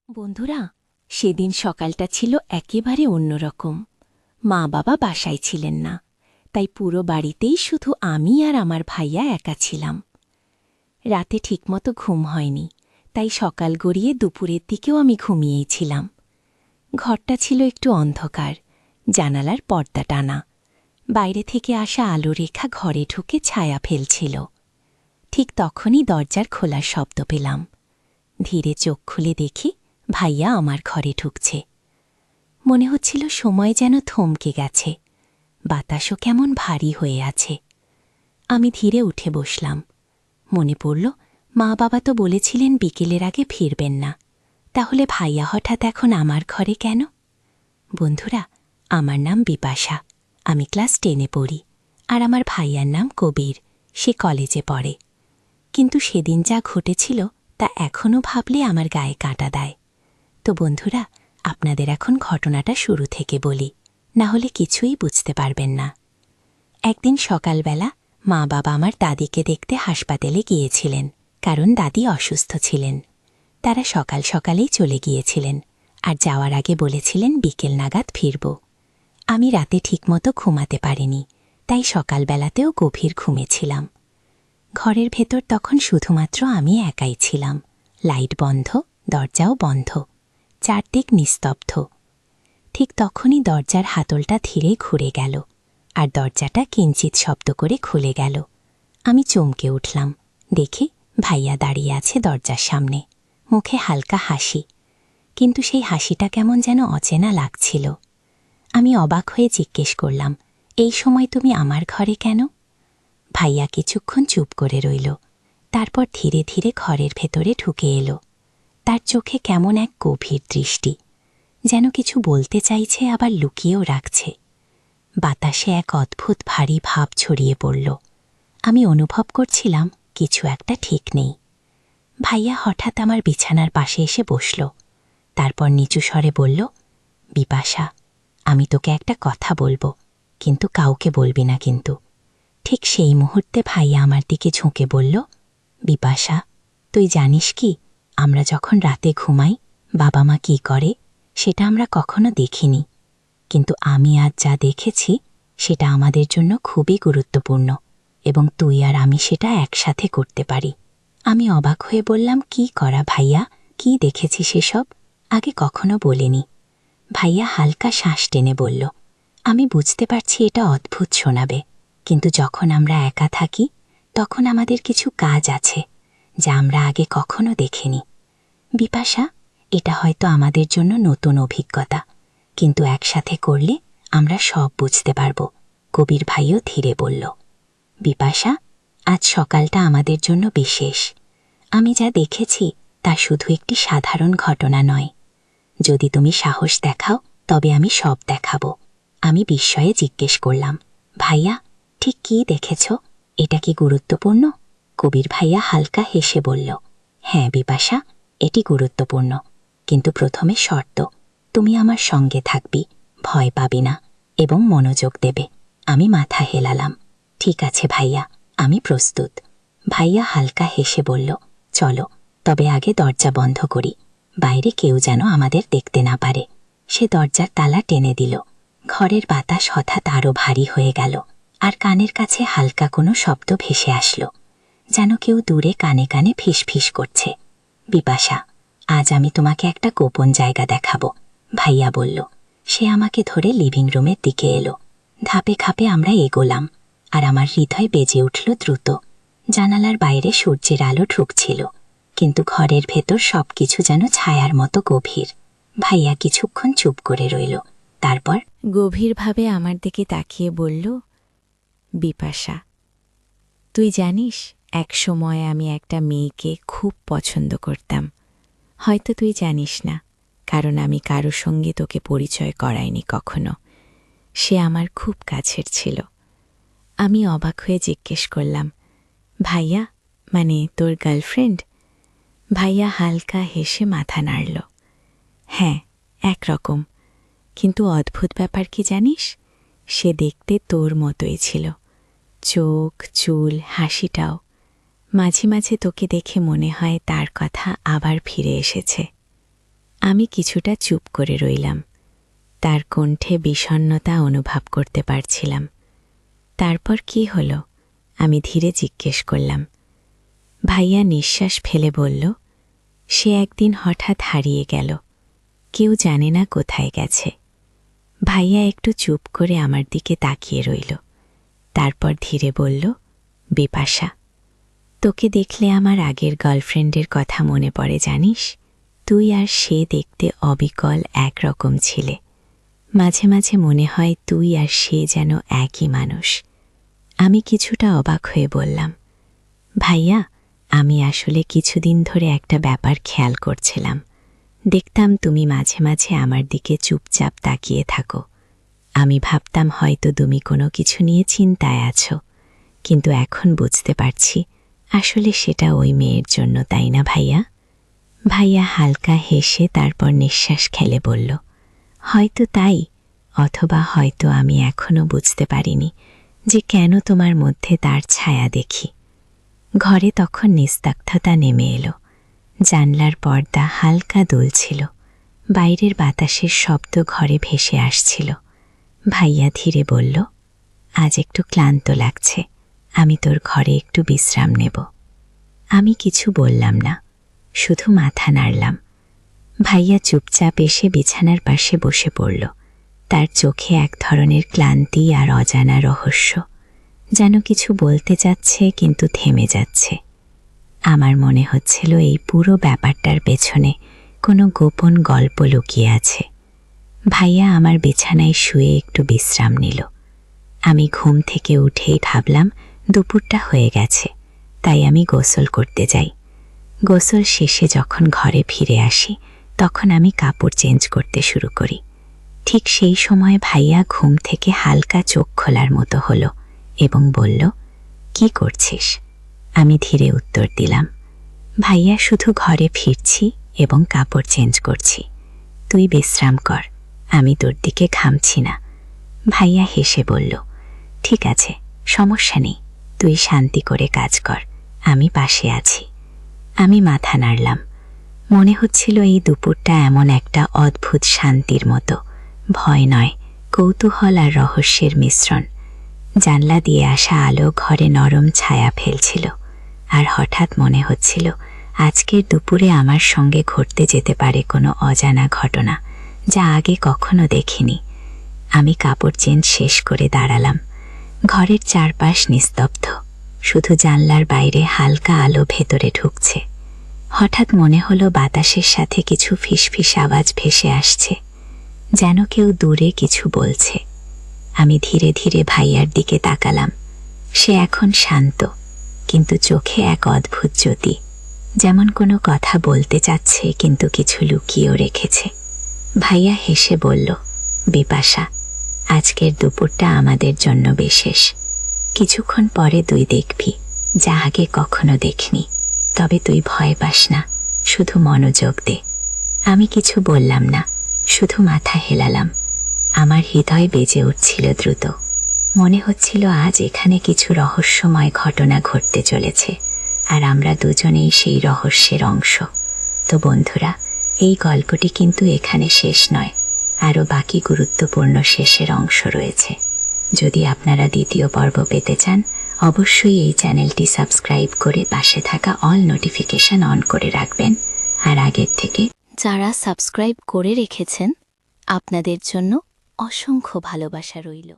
বন্ধুরা, সেদিন সকালটা ছিল একেবারে অন্যরকম। মা বাবা বাসায় ছিলেন না, তাই পুরো বাড়িতেই শুধু আমি আর আমার ভাইয়া একা ছিলাম। রাতে ঠিকমতো ঘুম হয়নি, তাই সকাল গড়িয়ে দুপুরের দিকেও আমি ঘুমিয়েই ছিলাম। ঘরটা ছিল একটু অন্ধকার, জানালার পর্দা টানা। বাইরে থেকে আসা আলোরেখা ঘরে ঢুকে ছায়া ফেলছিল। ঠিক তখনই দরজার খোলার শব্দ পেলাম। ধীরে চোখ খুলে দেখি ভাইয়া আমার ঘরে ঢুকছে। মনে হচ্ছিল সময় যেন থমকে গেছে, বাতাসও কেমন ভারী হয়ে আছে। আমি ধীরে উঠে বসলাম। মনে পড়ল, মা বাবা তো বলেছিলেন বিকেলের আগে ফিরবেন না। তাহলে ভাইয়া হঠাৎ এখন আমার ঘরে কেন? বন্ধুরা, আমার নাম বিপাশা, আমি ক্লাস 10-এ পড়ি, আর আমার ভাইয়ার নাম কবির, সে কলেজে পড়ে। কিন্তু সেদিন যা ঘটেছিল তা এখনও ভাবলে আমার গায়ে কাঁটা দেয়। তো বন্ধুরা, আপনাদের এখন ঘটনাটা শুরু থেকে বলি, না হলে কিছুই বুঝতে পারবেন না। একদিন সকালবেলা মা বাবা আমার দাদিকে দেখতে হাসপাতালে গিয়েছিলেন, কারণ দাদি অসুস্থ ছিলেন। তারা সকাল সকালেই চলে গিয়েছিলেন, আর যাওয়ার আগে বলেছিলেন বিকেল নাগাদ ফিরব। আমি রাতে ঠিকমতো ঘুমাতে পারিনি, তাই সকালবেলাতেও গভীর ঘুমেছিলাম। ঘরের ভেতর তখন শুধুমাত্র আমি একাই ছিলাম। লাইট বন্ধ, দরজাও বন্ধ, চারদিক নিস্তব্ধ। ঠিক তখনই দরজার হাতলটা ধীরে ঘুরে গেল, আর দরজাটা কিঞ্চিত শব্দ করে খুলে গেল। আমি চমকে উঠলাম, দেখি ভাইয়া দাঁড়িয়ে আছে দরজার সামনে, মুখে হালকা হাসি, কিন্তু সেই হাসিটা কেমন যেন অচেনা লাগছিল। আমি অবাক হয়ে জিজ্ঞেস করলাম, এই সময় তুমি আমার ঘরে কেন? ভাইয়া কিছুক্ষণ চুপ করে রইল, তারপর ধীরে ধীরে ঘরের ভেতরে ঢুকে এলো। তার চোখে কেমন এক গভীর দৃষ্টি, যেন কিছু বলতে চাইছে আবার লুকিয়েও রাখছে। বাতাসে এক অদ্ভুত ভারী ভাব ছড়িয়ে পড়ল। আমি অনুভব করছিলাম কিছু একটা ঠিক নেই। ভাইয়া হঠাৎ আমার বিছানার পাশে এসে বসল, তারপর নিচু স্বরে বলল, বিপাশা, আমি তোকে একটা কথা বলবো, কিন্তু কাউকে বলবি না কিন্তু। ঠিক সেই মুহূর্তে ভাইয়া আমার দিকে ঝুঁকে বলল, বিপাশা, তুই জানিস কি, আমরা যখন রাতে ঘুমাই বাবা মা কী করে সেটা আমরা কখনো দেখিনি, কিন্তু আমি আজ যা দেখেছি সেটা আমাদের জন্য খুবই গুরুত্বপূর্ণ, এবং তুই আর আমি সেটা একসাথে করতে পারি। আমি অবাক হয়ে বললাম, কি করা ভাইয়া, কি দেখেছি সেসব? আগে কখনো বলিনি। ভাইয়া হালকা শ্বাস টেনে বলল, আমি বুঝতে পারছি এটা অদ্ভুত শোনাবে, কিন্তু যখন আমরা একা থাকি তখন আমাদের কিছু কাজ আছে যা আমরা আগে কখনো দেখিনি। বিপাশা, এটা হয়তো আমাদের জন্য নতুন অভিজ্ঞতা, কিন্তু একসাথে করলে আমরা সব বুঝতে পারব। কবির ভাইও ধীরে বলল, বিপাশা, আজ সকালটা আমাদের জন্য বিশেষ। আমি যা দেখেছি তা শুধু একটি সাধারণ ঘটনা নয়। যদি তুমি সাহস দেখাও তবে আমি সব দেখাবো। আমি বিস্ময়ে জিজ্ঞেস করলাম, ভাইয়া, ঠিক কী দেখেছ? এটা কি গুরুত্বপূর্ণ? কবির ভাইয়া হালকা হেসে বলল, হ্যাঁ বিপাশা, এটি গুরুত্বপূর্ণ, কিন্তু প্রথমে শর্ত, তুমি আমার সঙ্গে থাকবি, ভয় পাবি না, এবং মনোযোগ দেবে। আমি মাথা হেলালাম, ঠিক আছে ভাইয়া, আমি প্রস্তুত। ভাইয়া হালকা হেসে বলল, চলো, তবে আগে দরজা বন্ধ করি, বাইরে কেউ যেন আমাদের দেখতে না পারে। সে দরজার তালা টেনে দিল। ঘরের বাতাস হঠাৎ আরও ভারী হয়ে গেল, আর কানের কাছে হালকা কোনো শব্দ ভেসে আসলো, যেন কেউ দূরে কানে কানে ফিসফিস করছে। বিপাশা, আজ আমি তোমাকে একটা গোপন জায়গা দেখাবো, ভাইয়া বলল। সে আমাকে ধরে লিভিং রুমের দিকে এলো। ধাপে ধাপে আমরা এগোলাম, আর আমার হৃদয় বেজে উঠল দ্রুত। জানালার বাইরে সূর্যের আলো ঢুকছিল, কিন্তু ঘরের ভেতর সবকিছু যেন ছায়ার মতো গভীর। ভাইয়া কিছুক্ষণ চুপ করে রইল, তারপর গভীরভাবে আমার দিকে তাকিয়ে বলল, বিপাশা, তুই জানিস, এক সময় আমি একটা মেয়েকে খুব পছন্দ করতাম। হয়তো তুই জানিস না, কারণ আমি কারো সঙ্গে তোকে পরিচয় করাইনি কখনো। সে আমার খুব কাছের ছিল। আমি অবাক হয়ে জিজ্ঞেস করলাম, ভাইয়া, মানে তোর গার্লফ্রেন্ড? ভাইয়া হালকা হেসে মাথা নাড়ল, হ্যাঁ, একরকম, কিন্তু অদ্ভুত ব্যাপার কি জানিস, সে দেখতে তোর মতোই ছিল, চোখ, চুল, হাসিটাও। মাঝে মাঝে তোকে দেখে মনে হয় তার কথা আবার ফিরে এসেছে। আমি কিছুটা চুপ করে রইলাম। তার কণ্ঠে বিষণ্ণতা অনুভব করতে পারছিলাম। তারপর কি হলো? আমি ধীরে জিজ্ঞেস করলাম। ভাইয়া নিঃশ্বাস ফেলে বলল, সে একদিন হঠাৎ হারিয়ে গেল। কেউ জানে না কোথায় গেছে। ভাইয়া একটু চুপ করে আমার দিকে তাকিয়ে রইল। তারপর ধীরে বলল, বিপাশা, তোকে দেখলে আমার আগের গার্লফ্রেন্ডের কথা মনে পড়ে জানিস? তুই আর সে দেখতে অবিকল একরকম ছিলে। মাঝে মাঝে মনে হয় তুই আর সে যেন একই মানুষ। আমি কিছুটা অবাক হয়ে বললাম, ভাইয়া, আমি আসলে কিছুদিন ধরে একটা ব্যাপার খেয়াল করছিলাম। দেখতাম তুমি মাঝে মাঝে আমার দিকে চুপচাপ তাকিয়ে থাকো। আমি ভাবতাম হয়তো তুমি কোনো কিছু নিয়ে চিন্তায় আছো, কিন্তু এখন বুঝতে পারছি আসলে সেটা ওই মেয়ের জন্য, তাই না ভাইয়া? ভাইয়া হালকা হেসে তারপর নিঃশ্বাস ফেলে বলল, হয়তো তাই, অথবা হয়তো আমি এখনো বুঝতে পারিনি যে কেন তোমার মধ্যে তার ছায়া দেখি। ঘরে তখন নিস্তব্ধতা নেমে এলো। জানলার পর্দা হালকা দুলছিল। বাইরের বাতাসের শব্দ ঘরে ভেসে আসছিল। ভাইয়া ধীরে বলল, আজ একটু ক্লান্ত লাগছে, আমি তোর ঘরে একটু বিশ্রাম নেব। আমি কিছু বললাম না, শুধু মাথা নাড়লাম। ভাইয়া চুপচাপ এসে বিছানার পাশে বসে পড়ল। তার চোখে এক ধরনের ক্লান্তি আর অজানা রহস্য, যেন কিছু বলতে যাচ্ছে কিন্তু থেমে যাচ্ছে। আমার মনে হচ্ছিল এই পুরো ব্যাপারটার পেছনে কোনো গোপন গল্প লুকিয়ে আছে। ভাইয়া আমার বিছানায় শুয়ে একটু বিশ্রাম নিল। আমি ঘুম থেকে উঠেই ভাবলাম দুপুরটা হয়ে গেছে, তাই আমি গোসল করতে যাই। গোসল শেষে যখন ঘরে ফিরে আসি তখন আমি কাপড় চেঞ্জ করতে শুরু করি। ঠিক সেই সময় ভাইয়া ঘুম থেকে হালকা চোখ খোলার মতো হলো এবং বলল, কি করছিস? আমি ধীরে উত্তর দিলাম, ভাইয়া, শুধু ঘরে ফিরছি এবং কাপড় চেঞ্জ করছি। তুই বিশ্রাম কর, আমি তোর দিকে ঘামছি না। ভাইয়া হেসে বলল, ঠিক আছে, সমস্যা নেই, তুই শান্তি করে কাজ কর, আমি পাশে আছি। আমি মাথা নাড়লাম। মনে হচ্ছিল এই দুপুরটা এমন একটা অদ্ভুত শান্তির মতো, ভয় নয়, কৌতূহল আর রহস্যের মিশ্রণ। জানলা দিয়ে আসা আলো ঘরে নরম ছায়া ফেলছিল, আর হঠাৎ মনে হচ্ছিল আজকের দুপুরে আমার সঙ্গে ঘটতে যেতে পারে কোনো অজানা ঘটনা, যা আগে কখনো দেখিনি। আমি কাপড় চেঞ্জ শেষ করে দাঁড়ালাম। ঘরের চারপাশ নিস্তব্ধ, শুধু জানলার বাইরে হালকা আলো ভেতরে ঢুকছে। হঠাৎ মনে হলো বাতাসের সাথে কিছু ফিসফিস আওয়াজ ভেসে আসছে, যেন কেউ দূরে কিছু বলছে। আমি ধীরে ধীরে ভাইয়ার দিকে তাকালাম। সে এখন শান্ত, কিন্তু চোখে এক অদ্ভুত জ্যোতি, যেমন কোনো কথা বলতে চাচ্ছে কিন্তু কিছু লুকিয়েও রেখেছে। ভাইয়া হেসে বলল, বিপাশা, আজকের দুপুরটা আমাদের জন্য বিশেষ। কিছুক্ষণ পরে তুই দেখবি যা আগে কখনো দেখিনি। তবে তুই ভয় পাস না, শুধু মনোযোগ দে। আমি কিছু বললাম না, শুধু মাথা হেলালাম। আমার হৃদয় বেজে উঠছিল দ্রুত। মনে হচ্ছিল আজ এখানে কিছু রহস্যময় ঘটনা ঘটতে চলেছে, আর আমরা দুজনেই সেই রহস্যের অংশ। তো বন্ধুরা, এই গল্পটি কিন্তু এখানে শেষ নয়, আরও বাকি গুরুত্বপূর্ণ শেষের অংশ রয়েছে। যদি আপনারা দ্বিতীয় পর্ব পেতে চান, অবশ্যই এই চ্যানেলটি সাবস্ক্রাইব করে পাশে থাকা অল নোটিফিকেশন অন করে রাখবেন। আর আগের থেকে যারা সাবস্ক্রাইব করে রেখেছেন, আপনাদের জন্য অসংখ্য ভালোবাসা রইল।